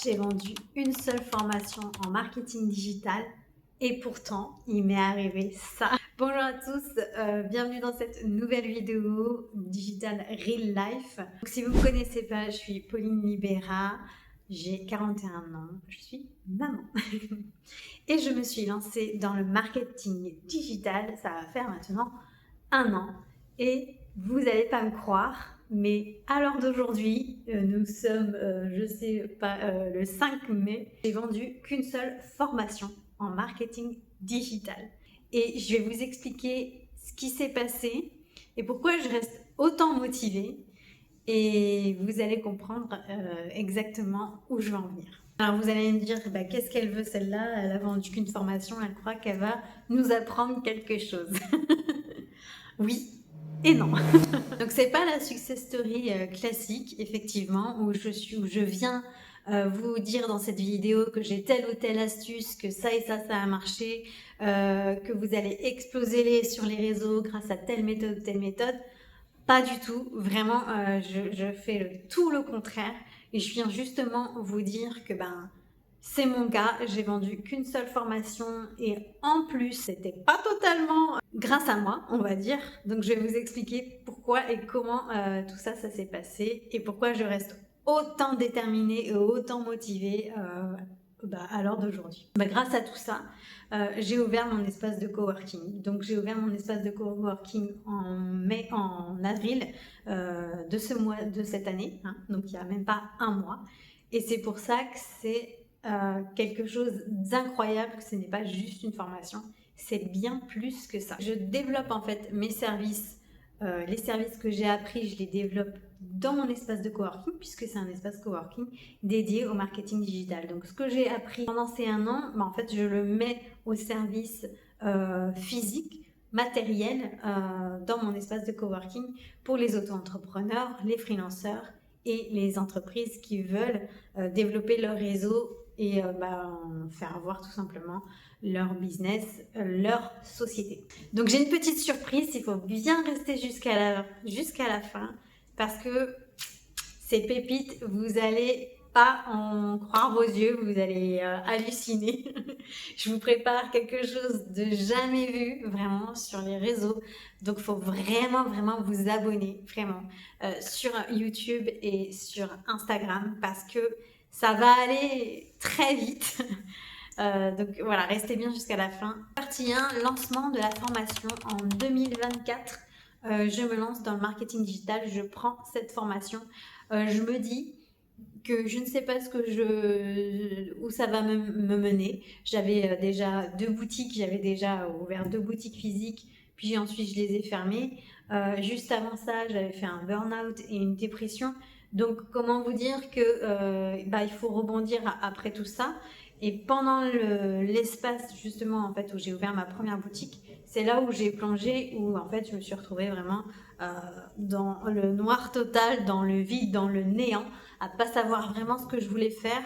J'ai vendu une seule formation en marketing digital et pourtant, il m'est arrivé ça. Bonjour à tous, bienvenue dans cette nouvelle vidéo Digital Real Life. Donc, si vous ne me connaissez pas, je suis Pauline Libera, j'ai 41 ans, je suis maman. Et je me suis lancée dans le marketing digital, ça va faire maintenant un an. Et vous n'allez pas me croire, mais à l'heure d'aujourd'hui, nous sommes, je sais pas, le 5 mai, j'ai vendu qu'une seule formation en marketing digital. Et je vais vous expliquer ce qui s'est passé et pourquoi je reste autant motivée. Et vous allez comprendre exactement où je veux en venir. Alors vous allez me dire, bah, qu'est-ce qu'elle veut celle-là? Elle a vendu qu'une formation, elle croit qu'elle va nous apprendre quelque chose. Oui et non. Donc c'est pas la success story classique, effectivement, où je viens vous dire dans cette vidéo que j'ai telle ou telle astuce, que ça et ça a marché, que vous allez exploser sur les réseaux grâce à telle méthode ou telle méthode. Pas du tout, vraiment, je fais tout le contraire et je viens justement vous dire que c'est mon cas, j'ai vendu qu'une seule formation et en plus c'était pas totalement grâce à moi, on va dire. Donc je vais vous expliquer pourquoi et comment tout ça s'est passé et pourquoi je reste autant déterminée et autant motivée à l'heure d'aujourd'hui. Grâce à tout ça, j'ai ouvert mon espace de coworking. Donc j'ai ouvert mon espace de coworking en avril de cette année, hein, donc il n'y a même pas un mois. Et c'est pour ça que c'est quelque chose d'incroyable, que ce n'est pas juste une formation, c'est bien plus que ça. Je développe en fait mes services, les services que j'ai appris, je les développe dans mon espace de coworking, puisque c'est un espace coworking dédié au marketing digital. Donc ce que j'ai appris pendant ces un an, en fait je le mets au service physique, matériel, dans mon espace de coworking pour les auto-entrepreneurs, les freelanceurs et les entreprises qui veulent développer leur réseau et faire voir tout simplement leur business, leur société. Donc j'ai une petite surprise, il faut bien rester jusqu'à la fin parce que ces pépites, vous allez pas en croire vos yeux, vous allez halluciner. Je vous prépare quelque chose de jamais vu vraiment sur les réseaux. Donc il faut vraiment vous abonner vraiment sur YouTube et sur Instagram parce que ça va aller très vite. Donc voilà, restez bien jusqu'à la fin. Partie 1, lancement de la formation en 2024. Je me lance dans le marketing digital, je prends cette formation. Je me dis que je ne sais pas où ça va me mener. J'avais déjà 2 boutiques, j'avais déjà ouvert 2 boutiques physiques, puis ensuite je les ai fermées. Juste avant ça, j'avais fait un burn-out et une dépression. Donc comment vous dire que il faut rebondir après tout ça. Et pendant l'espace justement en fait où j'ai ouvert ma première boutique, c'est là où j'ai plongé, où en fait je me suis retrouvée vraiment dans le noir total, dans le vide, dans le néant, à pas savoir vraiment ce que je voulais faire,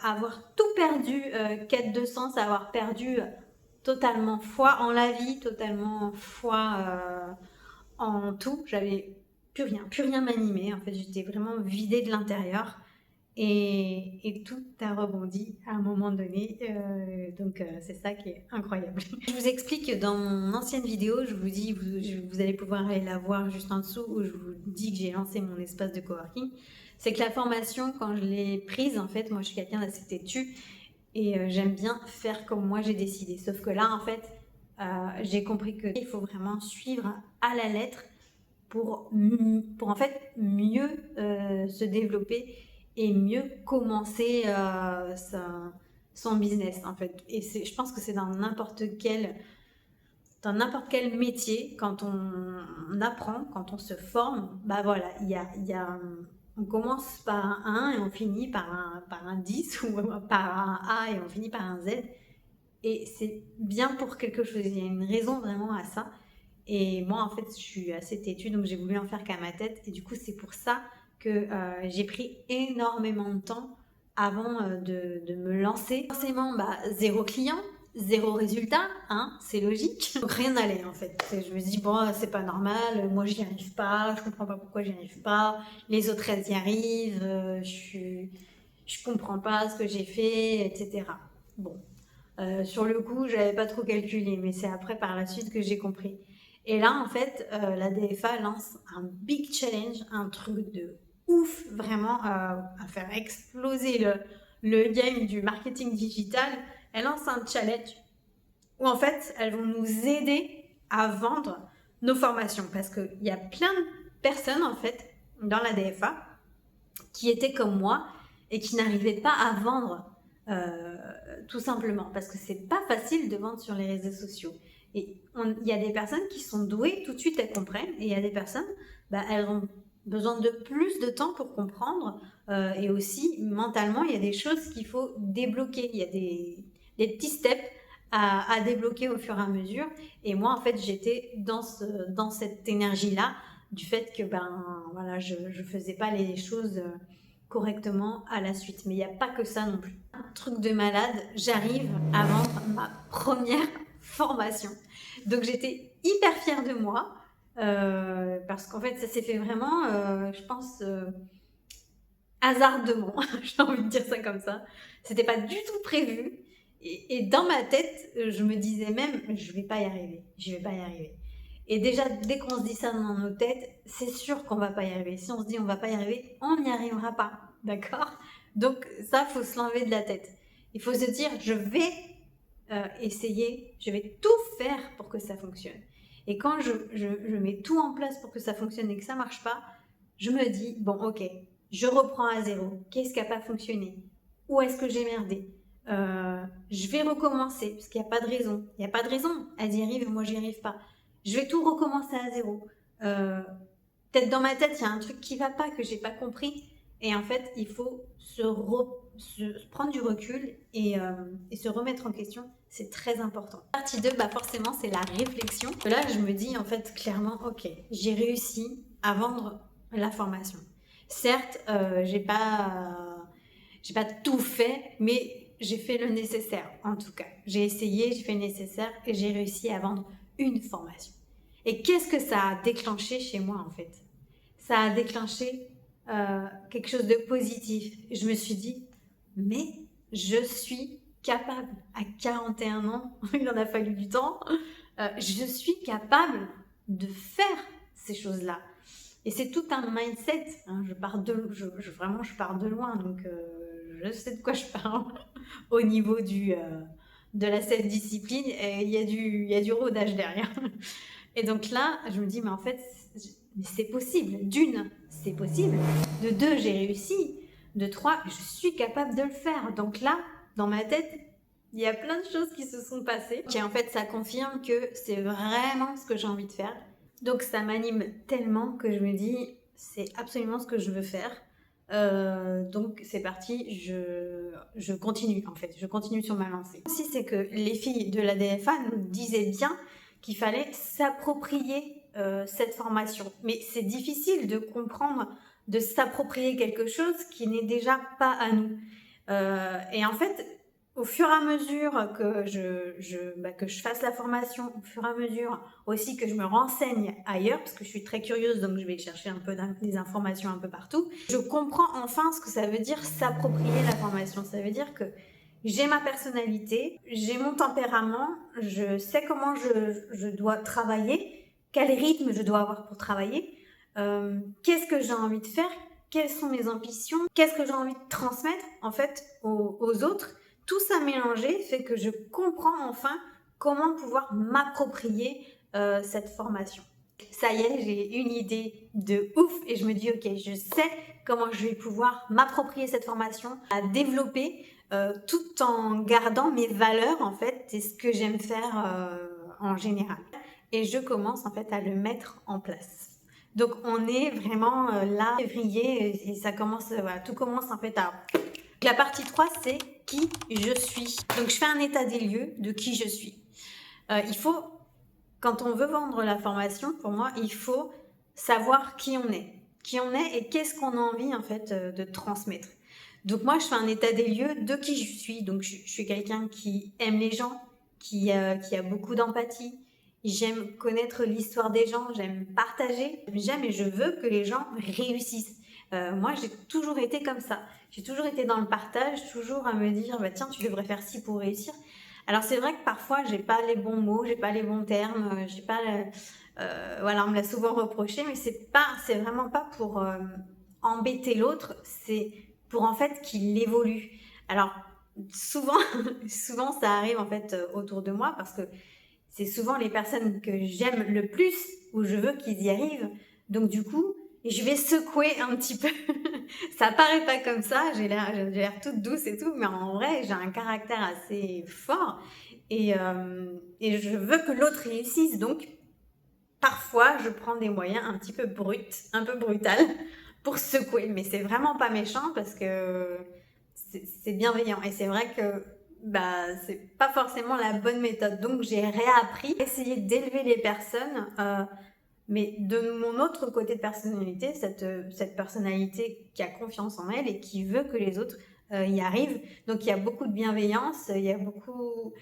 avoir tout perdu, quête de sens, avoir perdu totalement foi en la vie, totalement foi en tout. J'avais plus rien m'animait. En fait, j'étais vraiment vidée de l'intérieur. Et tout a rebondi à un moment donné, donc c'est ça qui est incroyable. Je vous explique dans mon ancienne vidéo, je vous dis, vous allez pouvoir aller la voir juste en dessous où je vous dis que j'ai lancé mon espace de coworking. C'est que la formation, quand je l'ai prise, en fait, moi je suis quelqu'un d'assez têtu et j'aime bien faire comme moi j'ai décidé. Sauf que là, en fait, j'ai compris qu'il faut vraiment suivre à la lettre pour en fait mieux se développer et mieux commencer son business en fait. Et je pense que c'est dans n'importe quel métier, quand on apprend, quand on se forme, voilà, on commence par un 1 et on finit par un 10 ou par un A et on finit par un Z. Et c'est bien pour quelque chose, il y a une raison vraiment à ça. Et moi, en fait, je suis assez têtue, donc j'ai voulu en faire qu'à ma tête. Et du coup, c'est pour ça que j'ai pris énormément de temps avant de me lancer. Forcément, 0 client, 0 résultat, hein, c'est logique. Donc rien n'allait en fait. Je me dis, bon, c'est pas normal, moi j'y arrive pas, je comprends pas pourquoi j'y arrive pas. Les autres, elles y arrivent, je je comprends pas ce que j'ai fait, etc. Bon, sur le coup, j'avais pas trop calculé, mais c'est après par la suite que j'ai compris. Et là, en fait, la DFA lance un big challenge, un truc de ouf, vraiment à faire exploser le game du marketing digital. Elle lance un challenge où en fait, elles vont nous aider à vendre nos formations parce qu'il y a plein de personnes en fait dans la DFA qui étaient comme moi et qui n'arrivaient pas à vendre tout simplement parce que c'est pas facile de vendre sur les réseaux sociaux. Et il y a des personnes qui sont douées, tout de suite elles comprennent, et il y a des personnes, elles ont besoin de plus de temps pour comprendre, et aussi mentalement il y a des choses qu'il faut débloquer, il y a des petits steps à débloquer au fur et à mesure. Et moi en fait j'étais dans cette énergie là du fait que voilà, je faisais pas les choses correctement à la suite. Mais il n'y a pas que ça non plus. Un truc de malade, j'arrive à vendre ma première formation. Donc j'étais hyper fière de moi parce qu'en fait ça s'est fait vraiment, je pense, hasardement. J'ai envie de dire ça comme ça. C'était pas du tout prévu. Et dans ma tête, je me disais même, je vais pas y arriver. Je vais pas y arriver. Et déjà, dès qu'on se dit ça dans nos têtes, c'est sûr qu'on va pas y arriver. Si on se dit on va pas y arriver, on n'y arrivera pas. D'accord? Donc ça, faut se l'enlever de la tête. Il faut se dire, je vais essayer, je vais tout faire pour que ça fonctionne. Et quand je mets tout en place pour que ça fonctionne et que ça marche pas, je me dis, bon, ok, je reprends à zéro. Qu'est-ce qui n'a pas fonctionné? Où est-ce que j'ai merdé? Je vais recommencer, parce qu'il n'y a pas de raison. Il n'y a pas de raison. Elle y arrive et moi, j'y arrive pas. Je vais tout recommencer à zéro. Peut-être dans ma tête, il y a un truc qui va pas, que j'ai pas compris. Et en fait, il faut se prendre du recul et se remettre en question. C'est très important. Partie 2, forcément, c'est la réflexion. Là, je me dis en fait clairement, ok, j'ai réussi à vendre la formation. Certes, j'ai pas tout fait, mais j'ai fait le nécessaire en tout cas. J'ai essayé, j'ai fait le nécessaire et j'ai réussi à vendre une formation. Et qu'est-ce que ça a déclenché chez moi en fait? Ça a déclenché quelque chose de positif. Je me suis dit, mais je suis capable, à 41 ans, il en a fallu du temps, je suis capable de faire ces choses-là. Et c'est tout un mindset. Hein. Je pars de loin, donc je sais de quoi je parle au niveau de la self-discipline. Et il y a du rodage derrière. Et donc là, je me dis, mais en fait, c'est possible. D'une, c'est possible. De deux, j'ai réussi. De trois, je suis capable de le faire. Donc là, dans ma tête, il y a plein de choses qui se sont passées. Et en fait, ça confirme que c'est vraiment ce que j'ai envie de faire. Donc ça m'anime tellement que je me dis, c'est absolument ce que je veux faire. Donc c'est parti, je continue en fait, je continue sur ma lancée. Aussi, c'est que les filles de la DFA nous disaient bien qu'il fallait s'approprier cette formation. Mais c'est difficile de comprendre, de s'approprier quelque chose qui n'est déjà pas à nous. Et en fait, au fur et à mesure que je fasse la formation, au fur et à mesure aussi que je me renseigne ailleurs, parce que je suis très curieuse, donc je vais chercher un peu des informations un peu partout, je comprends enfin ce que ça veut dire s'approprier la formation. Ça veut dire que j'ai ma personnalité, j'ai mon tempérament, je sais comment je dois travailler, quel rythme je dois avoir pour travailler, qu'est-ce que j'ai envie de faire, quelles sont mes ambitions, qu'est-ce que j'ai envie de transmettre en fait aux autres. Tout ça mélangé fait que je comprends enfin comment pouvoir m'approprier cette formation. Ça y est, j'ai une idée de ouf et je me dis ok, je sais comment je vais pouvoir m'approprier cette formation, à développer tout en gardant mes valeurs en fait, c'est ce que j'aime faire en général. Et je commence en fait à le mettre en place. Donc on est vraiment là, février, et ça commence, voilà, tout commence en fait à... La partie 3, c'est qui je suis. Donc je fais un état des lieux de qui je suis. Il faut, quand on veut vendre la formation, pour moi, il faut savoir qui on est. Qui on est et qu'est-ce qu'on a envie en fait de transmettre. Donc moi, je fais un état des lieux de qui je suis. Donc je suis quelqu'un qui aime les gens, qui a beaucoup d'empathie. J'aime connaître l'histoire des gens, j'aime partager. J'aime et je veux que les gens réussissent. Moi, j'ai toujours été comme ça. J'ai toujours été dans le partage, toujours à me dire, bah, tiens, tu devrais faire ci pour réussir. Alors c'est vrai que parfois, j'ai pas les bons mots, j'ai pas les bons termes, j'ai pas, voilà, on me l'a souvent reproché, mais c'est vraiment pas pour embêter l'autre, c'est pour en fait qu'il évolue. Alors souvent, souvent ça arrive en fait autour de moi parce que c'est souvent les personnes que j'aime le plus où je veux qu'ils y arrivent. Donc du coup, je vais secouer un petit peu. Ça paraît pas comme ça, j'ai l'air toute douce et tout, mais en vrai, j'ai un caractère assez fort et je veux que l'autre réussisse. Donc parfois, je prends des moyens un petit peu bruts, un peu brutal pour secouer. Mais c'est vraiment pas méchant parce que c'est bienveillant. Et c'est vrai que bah, c'est pas forcément la bonne méthode. Donc j'ai réappris, essayer d'élever les personnes, mais de mon autre côté de personnalité, cette personnalité qui a confiance en elle et qui veut que les autres y arrivent. Donc il y a beaucoup de bienveillance, il y a beaucoup...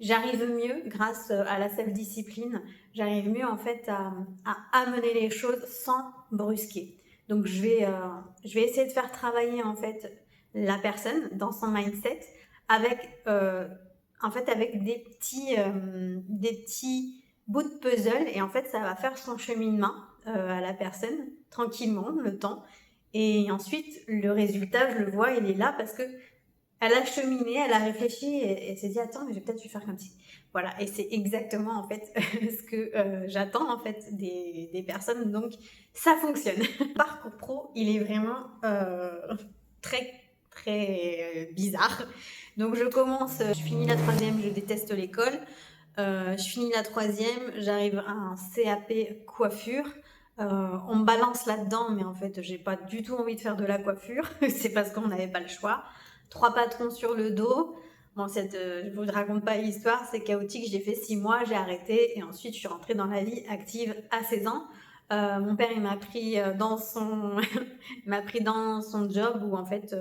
J'arrive mieux grâce à la self-discipline, j'arrive mieux en fait à amener les choses sans brusquer. Donc je vais essayer de faire travailler en fait la personne dans son mindset avec en fait avec des petits bouts de puzzle et en fait ça va faire son cheminement à la personne tranquillement le temps et ensuite le résultat je le vois il est là parce que elle a cheminé, elle a réfléchi et elle s'est dit attends mais j'ai peut-être dû faire comme ci. Voilà et c'est exactement en fait ce que j'attends en fait des personnes donc ça fonctionne. Le parcours pro il est vraiment très très bizarre. Donc je commence, je finis la troisième, je déteste l'école. Je finis la troisième, j'arrive à un CAP coiffure. On me balance là-dedans, mais en fait, j'ai pas du tout envie de faire de la coiffure. C'est parce qu'on n'avait pas le choix. 3 patrons sur le dos. Bon, je vous raconte pas l'histoire, c'est chaotique. J'ai fait 6 mois, j'ai arrêté et ensuite je suis rentrée dans la vie active à 16 ans. Mon père, il m'a pris dans son, il m'a pris dans son job où en fait,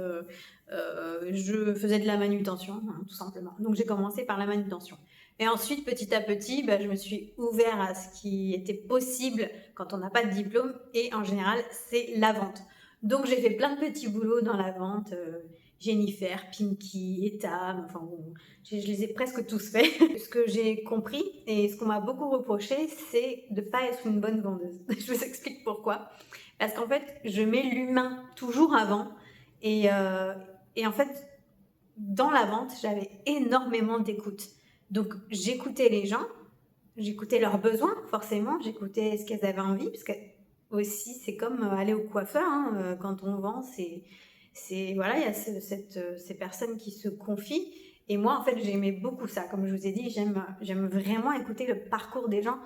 je faisais de la manutention, hein, tout simplement. Donc j'ai commencé par la manutention. Et ensuite, petit à petit, bah, je me suis ouvert à ce qui était possible quand on n'a pas de diplôme. Et en général, c'est la vente. Donc, j'ai fait plein de petits boulots dans la vente. Jennifer, Pinky, Etam, enfin bon, je les ai presque tous faits. Ce que j'ai compris et ce qu'on m'a beaucoup reproché, c'est de ne pas être une bonne vendeuse. Je vous explique pourquoi. Parce qu'en fait, je mets l'humain toujours avant. Et, euh, et en fait, dans la vente, j'avais énormément d'écoute. Donc, j'écoutais les gens, j'écoutais leurs besoins, forcément, j'écoutais ce qu'elles avaient envie, parce que aussi, c'est comme aller au coiffeur, hein, quand on vend, voilà, il y a ces personnes qui se confient. Et moi, en fait, j'aimais beaucoup ça. Comme je vous ai dit, j'aime vraiment écouter le parcours des gens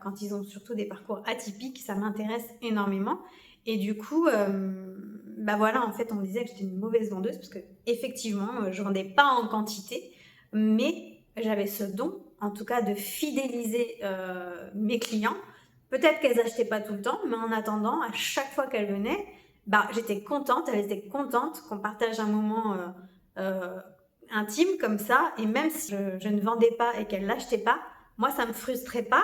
quand ils ont surtout des parcours atypiques. Ça m'intéresse énormément. Et du coup, bah voilà, en fait, on me disait que j'étais une mauvaise vendeuse parce que effectivement, je vendais pas en quantité, mais j'avais ce don, en tout cas, de fidéliser mes clients. Peut-être qu'elles achetaient pas tout le temps, mais en attendant, à chaque fois qu'elles venaient, bah, j'étais contente, elles étaient contentes qu'on partage un moment euh, intime comme ça. Et même si je ne vendais pas et qu'elles l'achetaient pas, moi, ça me frustrait pas.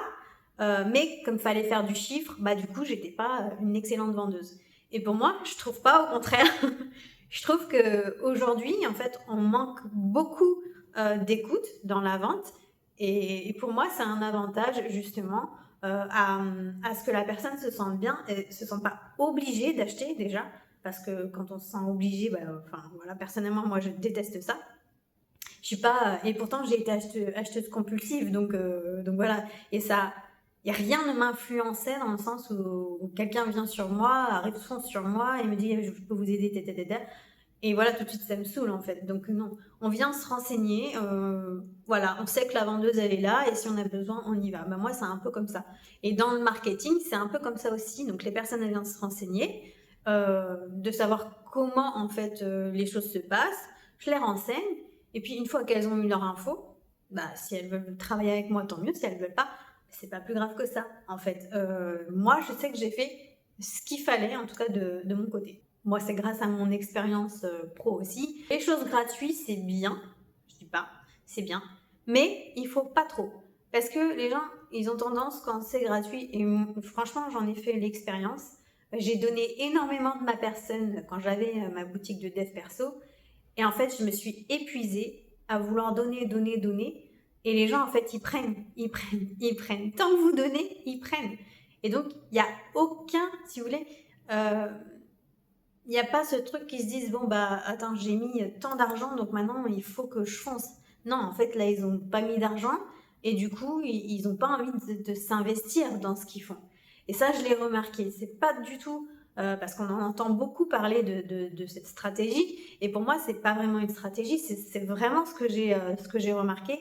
Mais comme fallait faire du chiffre, bah du coup, j'étais pas une excellente vendeuse. Et pour moi, je trouve pas, au contraire. Je trouve que aujourd'hui, en fait, on manque beaucoup d'écoute dans la vente. Et pour moi, c'est un avantage justement à ce que la personne se sente bien et se sente pas obligée d'acheter déjà. Parce que quand on se sent obligé, bah, enfin voilà, personnellement, moi, je déteste ça. Je suis pas, et pourtant j'ai été acheteuse compulsive, donc voilà. Et ça, y a rien ne m'influençait dans le sens où quelqu'un vient sur moi, arrive fonce sur moi et me dit je peux vous aider, tata. Et voilà, tout de suite ça me saoule en fait. Donc non, on vient se renseigner, voilà, on sait que la vendeuse elle est là et si on a besoin on y va. Bah, moi c'est un peu comme ça. Et dans le marketing c'est un peu comme ça aussi. Donc les personnes elles viennent se renseigner, de savoir comment en fait les choses se passent. Je les renseigne. Et puis une fois qu'elles ont eu leur info, bah si elles veulent travailler avec moi, tant mieux. Si elles veulent pas, c'est pas plus grave que ça. En fait, moi je sais que j'ai fait ce qu'il fallait, en tout cas de mon côté. Moi, c'est grâce à mon expérience pro aussi. Les choses gratuites, c'est bien. Je dis pas, c'est bien. Mais il faut pas trop. Parce que les gens, ils ont tendance, quand c'est gratuit, et franchement, j'en ai fait l'expérience, J'ai donné énormément de ma personne quand j'avais ma boutique de dev perso. Et en fait, je me suis épuisée à vouloir donner, donner, donner. Et les gens, en fait, ils prennent, ils prennent, ils prennent. Tant que vous donnez, ils prennent. Et donc, il n'y a aucun, si vous voulez, euh, il n'y a pas ce truc qui se disent, bon, bah, attends, j'ai mis tant d'argent, donc maintenant, il faut que je fonce. Non, en fait, là, ils n'ont pas mis d'argent. Et du coup, ils n'ont pas envie de s'investir dans ce qu'ils font. Et ça, je l'ai remarqué. C'est pas du tout parce qu'on en entend beaucoup parler de cette stratégie. Et pour moi, c'est pas vraiment une stratégie, c'est vraiment ce que j'ai remarqué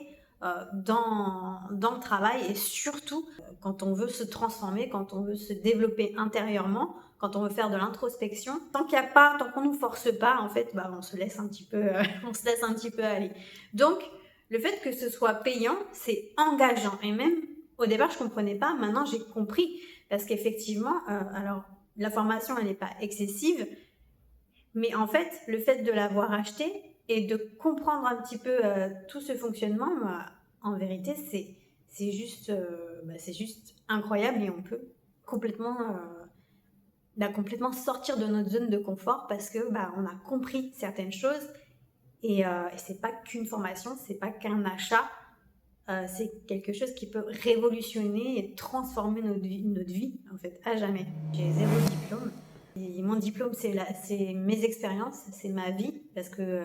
dans le travail et surtout quand on veut se transformer, quand on veut se développer intérieurement, quand on veut faire de l'introspection. Tant qu'il y a pas, tant qu'on nous force pas, en fait, bah, on se laisse un petit peu, on se laisse un petit peu aller. Donc, le fait que ce soit payant, c'est engageant. Et même au départ, je comprenais pas. Maintenant, j'ai compris parce qu'effectivement, alors la formation, elle n'est pas excessive, mais en fait, le fait de l'avoir acheté et de comprendre un petit peu tout ce fonctionnement, bah, en vérité, c'est juste incroyable et on peut complètement sortir de notre zone de confort parce que bah, on a compris certaines choses et c'est pas qu'une formation, c'est pas qu'un achat, c'est quelque chose qui peut révolutionner et transformer notre vie en fait à jamais. J'ai 0 diplôme. Et mon diplôme, c'est mes expériences, c'est ma vie, parce que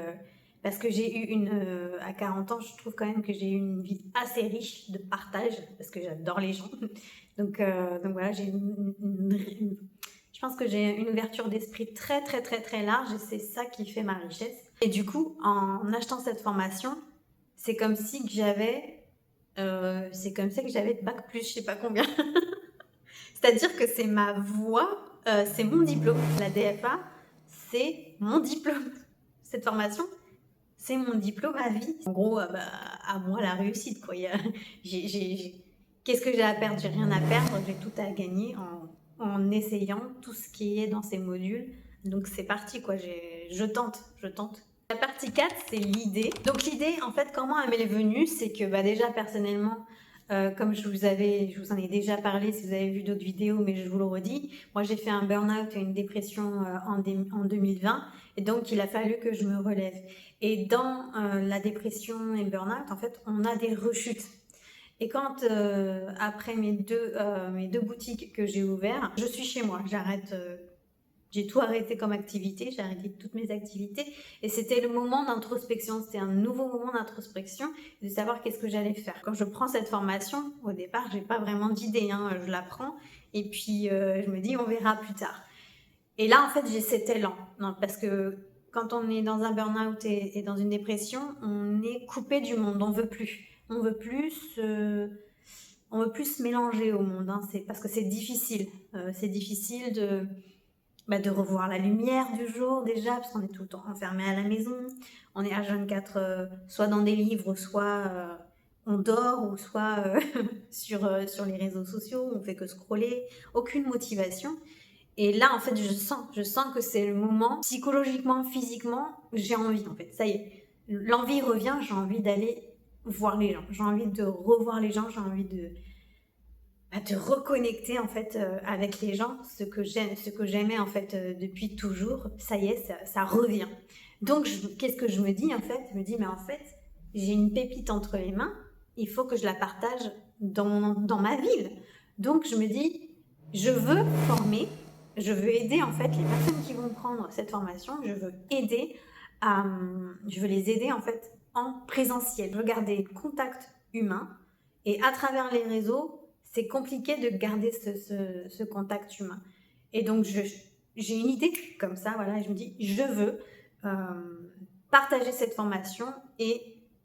j'ai eu à 40 ans, je trouve quand même que j'ai eu une vie assez riche de partage, parce que j'adore les gens. Donc voilà, je pense que j'ai une ouverture d'esprit très, très, très, très large, et c'est ça qui fait ma richesse. Et du coup, en achetant cette formation, c'est comme si que j'avais bac plus, je sais pas combien. C'est-à-dire que c'est ma voie, c'est mon diplôme. La DFA, c'est mon diplôme. Cette formation, c'est mon diplôme à vie. En gros, bah, à moi la réussite, quoi. Qu'est-ce que j'ai à perdre? J'ai rien à perdre, j'ai tout à gagner en essayant tout ce qui est dans ces modules. Donc c'est parti, quoi. Je tente. La partie 4, c'est l'idée. Donc l'idée, en fait, comment elle m'est venue, c'est que bah, déjà personnellement, comme je vous en ai déjà parlé si vous avez vu d'autres vidéos, mais je vous le redis, moi j'ai fait un burn-out et une dépression en 2020, et donc il a fallu que je me relève. Et dans la dépression et le burn-out, en fait, on a des rechutes. Et quand, après mes deux boutiques que j'ai ouvertes, je suis chez moi, j'ai tout arrêté comme activité, j'ai arrêté toutes mes activités et c'était le moment d'introspection, c'était un nouveau moment d'introspection, de savoir qu'est-ce que j'allais faire. Quand je prends cette formation, au départ, j'ai pas vraiment d'idée, hein, je la prends et puis je me dis on verra plus tard. Et là, en fait, j'ai cet élan, non, parce que quand on est dans un burn-out et dans une dépression, on est coupé du monde, on veut plus. On veut plus se mélanger au monde, hein, c'est parce que c'est difficile. C'est difficile de revoir la lumière du jour déjà, parce qu'on est tout le temps enfermé à la maison. On est H24, soit dans des livres, soit on dort, ou soit sur les réseaux sociaux, on fait que scroller, aucune motivation. Et là, en fait, je sens que c'est le moment, psychologiquement, physiquement, j'ai envie, en fait. Ça y est, l'envie revient, j'ai envie d'aller voir les gens. J'ai envie de revoir les gens, j'ai envie de reconnecter, en fait, avec les gens, ce que j'aimais, en fait, depuis toujours. Ça y est, ça revient. Donc, qu'est-ce que je me dis, en fait? Je me dis, mais en fait, j'ai une pépite entre les mains, il faut que je la partage dans ma ville. Donc, je me dis, je veux former, je veux aider en fait les personnes qui vont prendre cette formation, je veux les aider en fait en présentiel. Je veux garder le contact humain et à travers les réseaux, c'est compliqué de garder ce contact humain. Et donc j'ai une idée comme ça, voilà, et je me dis je veux partager cette formation et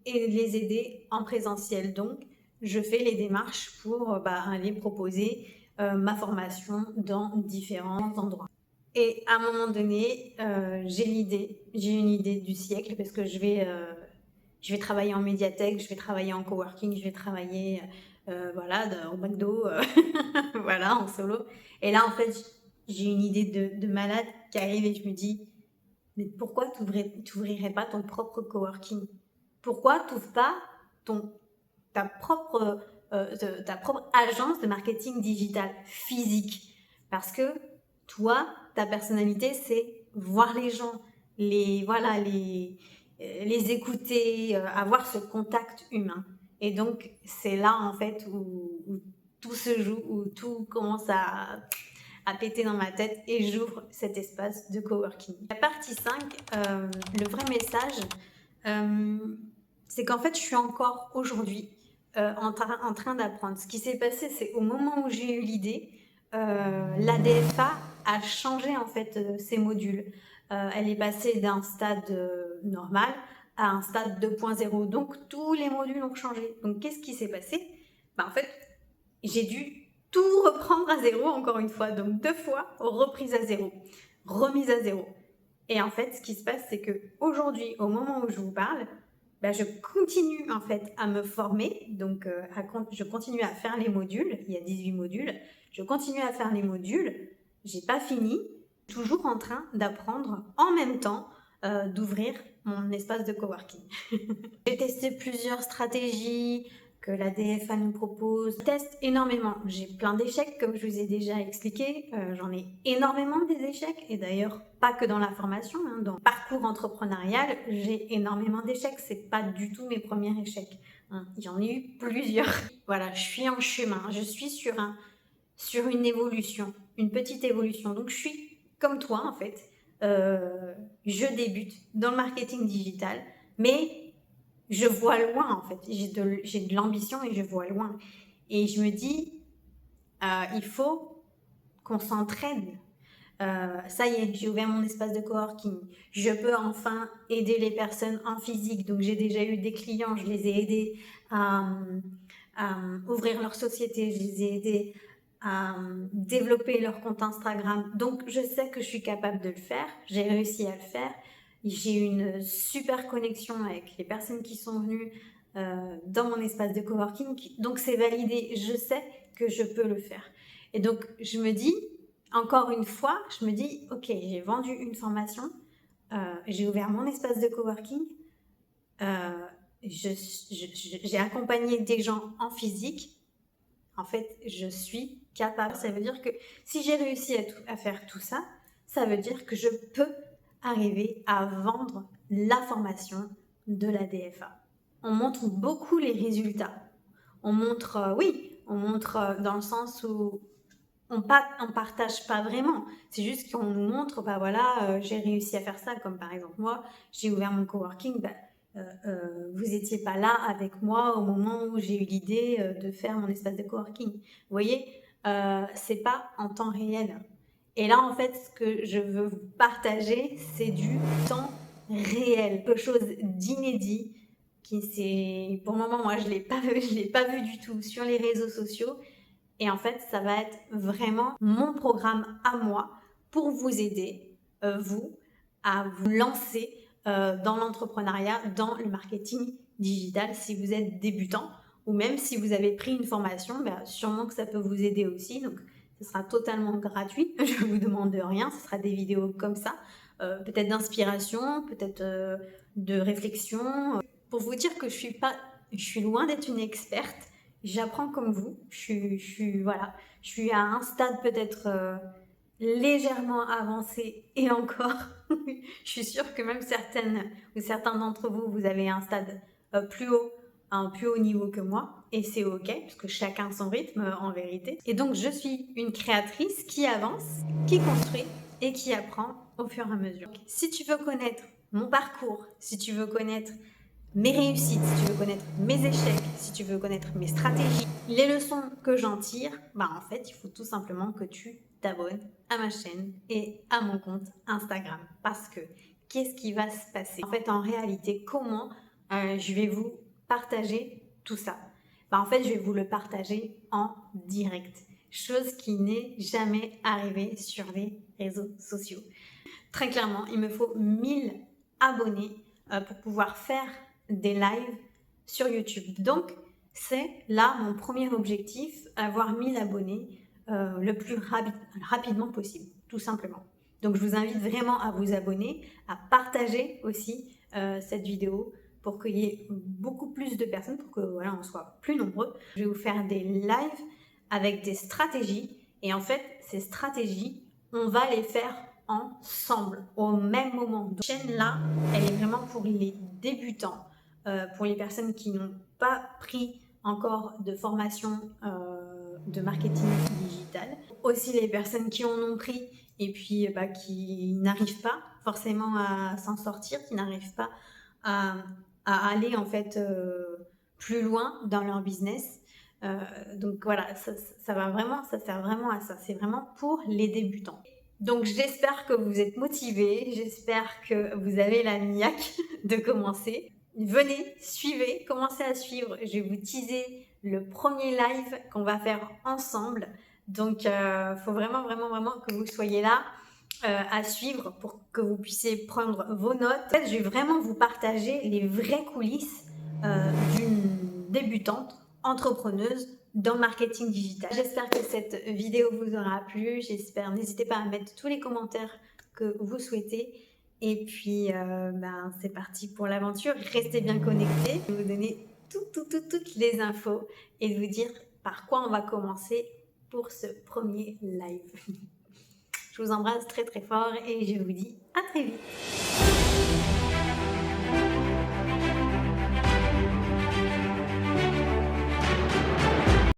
les aider en présentiel. Donc je fais les démarches pour aller proposer ma formation dans différents endroits. Et à un moment donné, j'ai une idée du siècle parce que je vais travailler en médiathèque, je vais travailler en coworking, je vais travailler au McDo, voilà, en solo. Et là, en fait, j'ai une idée de malade qui arrive et je me dis, mais pourquoi t'ouvrirais pas ton propre coworking? Pourquoi t'ouvres pas ton, ta propre ta propre agence de marketing digital physique? Parce que Toi, ta personnalité, c'est voir les gens, les écouter, avoir ce contact humain. Et donc, c'est là, en fait, où tout se joue, où tout commence à péter dans ma tête et j'ouvre cet espace de coworking. La partie 5, le vrai message, c'est qu'en fait, je suis encore aujourd'hui en train d'apprendre. Ce qui s'est passé, c'est au moment où j'ai eu l'idée, l'ADFA a changé en fait ses modules. Elle est passée d'un stade normal à un stade 2.0. Donc, tous les modules ont changé. Donc, qu'est-ce qui s'est passé? En fait, j'ai dû tout reprendre à zéro encore une fois. Donc, 2 fois reprise à zéro, remise à zéro. Et en fait, ce qui se passe, c'est que aujourd'hui, au moment où je vous parle, je continue en fait à me former. Donc, je continue à faire les modules. Il y a 18 modules. Je continue à faire les modules. J'ai pas fini. Toujours en train d'apprendre en même temps d'ouvrir mon espace de coworking. J'ai testé plusieurs stratégies que la DFA nous propose. Je teste énormément. J'ai plein d'échecs, comme je vous ai déjà expliqué. J'en ai énormément des échecs. Et d'ailleurs, pas que dans la formation. Dans le parcours entrepreneurial, j'ai énormément d'échecs. C'est pas du tout mes premiers échecs. J'en ai eu plusieurs. Voilà, je suis en chemin. Je suis sur une évolution, une petite évolution. Donc, je suis comme toi, en fait. Je débute dans le marketing digital, mais je vois loin, en fait. J'ai de l'ambition et je vois loin. Et je me dis, il faut qu'on s'entraide. Ça y est, j'ai ouvert mon espace de coworking. Je peux enfin aider les personnes en physique. Donc, j'ai déjà eu des clients, je les ai aidés à ouvrir leur société, je les ai aidés à développer leur compte Instagram. Donc, je sais que je suis capable de le faire. J'ai réussi à le faire. J'ai une super connexion avec les personnes qui sont venues dans mon espace de coworking. Donc, c'est validé. Je sais que je peux le faire. Et donc, je me dis, encore une fois, je me dis, ok, j'ai vendu une formation, j'ai ouvert mon espace de coworking, j'ai accompagné des gens en physique. En fait, je suis capable. Ça veut dire que si j'ai réussi à faire tout ça, ça veut dire que je peux arriver à vendre la formation de la DFA. On montre beaucoup les résultats. On montre, on montre dans le sens où on partage pas vraiment. C'est juste qu'on nous montre, j'ai réussi à faire ça. Comme par exemple, moi, j'ai ouvert mon coworking, vous n'étiez pas là avec moi au moment où j'ai eu l'idée de faire mon espace de coworking. Vous voyez, c'est pas en temps réel. Et là, en fait, ce que je veux vous partager, c'est du temps réel, quelque chose d'inédit pour le moment, moi, je l'ai pas vu du tout sur les réseaux sociaux. Et en fait, ça va être vraiment mon programme à moi pour vous aider, vous, à vous lancer dans l'entrepreneuriat, dans le marketing digital si vous êtes débutant ou même si vous avez pris une formation, sûrement que ça peut vous aider aussi. Donc, ce sera totalement gratuit. Je ne vous demande rien. Ce sera des vidéos comme ça, peut-être d'inspiration, peut-être de réflexion. Pour vous dire que je suis loin d'être une experte. J'apprends comme vous. Je suis à un stade peut-être légèrement avancé et encore. Je suis sûre que même certains d'entre vous, vous avez un stade plus haut, un plus haut niveau que moi. Et c'est ok, parce que chacun son rythme en vérité. Et donc, je suis une créatrice qui avance, qui construit et qui apprend au fur et à mesure. Donc, si tu veux connaître mon parcours, si tu veux connaître mes réussites, si tu veux connaître mes échecs, si tu veux connaître mes stratégies, les leçons que j'en tire, en fait, il faut tout simplement que tu t'abonnes à ma chaîne et à mon compte Instagram. Parce que, qu'est-ce qui va se passer? En fait, en réalité, comment je vais vous partager tout ça? En fait, je vais vous le partager en direct. Chose qui n'est jamais arrivée sur les réseaux sociaux. Très clairement, il me faut 1000 abonnés pour pouvoir faire des lives sur YouTube. Donc, c'est là mon premier objectif, avoir 1000 abonnés le plus rapidement possible, tout simplement. Donc, je vous invite vraiment à vous abonner, à partager aussi cette vidéo pour qu'il y ait beaucoup plus de personnes, pour que on soit plus nombreux. Je vais vous faire des lives avec des stratégies et en fait, ces stratégies, on va les faire ensemble, au même moment. Donc, cette chaîne-là, elle est vraiment pour les débutants, pour les personnes qui n'ont pas pris encore de formation de marketing digital. Aussi les personnes qui en ont pris et puis qui n'arrivent pas forcément à s'en sortir, qui n'arrivent pas à aller en fait plus loin dans leur business. Donc voilà, ça sert vraiment à ça. C'est vraiment pour les débutants. Donc j'espère que vous êtes motivés, j'espère que vous avez la niaque de commencer. Venez, suivez, commencez à suivre. Je vais vous teaser le premier live qu'on va faire ensemble. Donc faut vraiment que vous soyez là à suivre pour que vous puissiez prendre vos notes. En fait, je vais vraiment vous partager les vraies coulisses d'une débutante entrepreneuse dans le marketing digital. J'espère que cette vidéo vous aura plu. N'hésitez pas à mettre tous les commentaires que vous souhaitez. Et puis, c'est parti pour l'aventure. Restez bien connectés. Je vais vous donner toutes les infos et de vous dire par quoi on va commencer pour ce premier live. Je vous embrasse très fort et je vous dis à très vite.